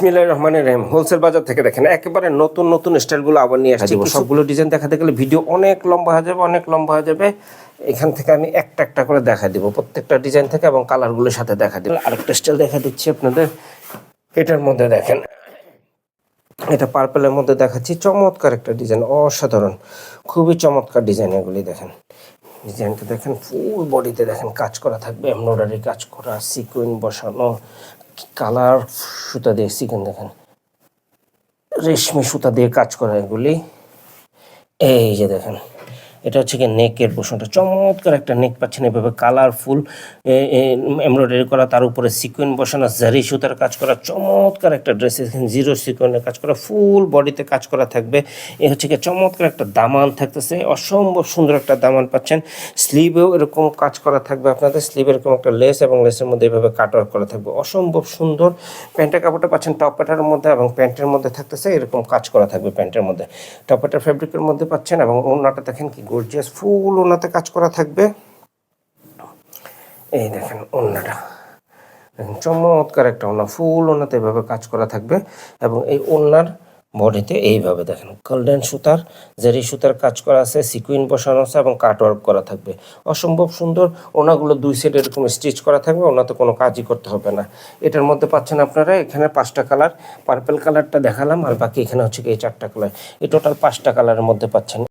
বিসমিল্লাহির রহমানির রহিম। হোলসেল বাজার থেকে দেখেন একেবারে নতুন নতুন স্টাইলগুলো আবার নিয়ে আসছি। সবগুলো ডিজাইন দেখাতে গেলে ভিডিও অনেক লম্বা হয়ে যাবে। এখান থেকে আমি একটা একটা করে দেখা দিব প্রত্যেকটা ডিজাইন থেকে, এবং কালারগুলোর সাথে দেখা দিব। আরেকটা স্টাইল দেখা দিচ্ছি আপনাদের। এটার মধ্যে দেখেন, এটা পার্পেলের মধ্যে দেখাচ্ছি। চমৎকার একটা ডিজাইন, অসাধারণ, খুবই চমৎকার ডিজাইন। এগুলি দেখেন, ডিজাইনটা দেখেন, ফুল বডিতে দেখেন কাজ করা থাকবে, এমব্রয়ডারি কাজ করা, সিকোয়েন্স বসানো, কালার সুতা দিয়ে সিকোয়েন্স দেখেন, রেশমি সুতা দিয়ে কাজ করা এগুলি। এই যে দেখেন, এটা হচ্ছে কি নেকের পোর্শনটা, চমৎকার একটা নেক পাচ্ছেন এভাবে কালারফুল এমব্রয়ডারি করা, তার উপরে সিকোয়েন্স বসানো, জারি সুতার কাজ করা, চমৎকার একটা ড্রেস। এখানে জিরো সিকোয়েন্সের কাজ করা, ফুল বডিতে কাজ করা থাকবে। এ হচ্ছে কি চমৎকার একটা দামান থাকতেছে, অসম্ভব সুন্দর একটা দামান পাচ্ছেন। স্লিভেও এরকম কাজ করা থাকবে আপনাদের, স্লিভে এরকম একটা লেস এবং লেসের মধ্যে এভাবে কাটওয়ার্ক করা থাকবে, অসম্ভব সুন্দর। প্যান্টের কাপড়টা পাচ্ছেন টপ প্যাটার্নের মধ্যে, এবং প্যান্টের মধ্যে থাকতেছে এরকম কাজ করা থাকবে প্যান্টের মধ্যে, টপ প্যাটার ফ্যাব্রিকের মধ্যে পাচ্ছেন। এবং ওড়নাটা দেখেন কি গর্জিয়াস, ফুল ওড়নাতে কাজ করা থাকবে। এই দেখেন ওড়নাটা, দেখেন চমৎকার একটা ওড়না, ফুল ওড়নাতে এভাবে কাজ করা থাকবে। এবং এই ওড়নার বডিতে এইভাবে দেখেন গোল্ডেন সুতার, জারি সুতার কাজ করা আছে, সিকুইন বসানো আছে এবং কাটওয়ার্ক করা থাকবে, অসম্ভব সুন্দর। ওনাগুলো দুই সাইড এরকম স্টিচ করা থাকবে, ওনাতে কোনো কাজই করতে হবে না। এটার মধ্যে পাচ্ছেন আপনারা এখানে 5টা কালার, পার্পেল কালারটা দেখালাম, আর বাকি এখানে হচ্ছে কি এই 4টা কালার, এই টোটাল 5টা কালারের মধ্যে পাচ্ছেন।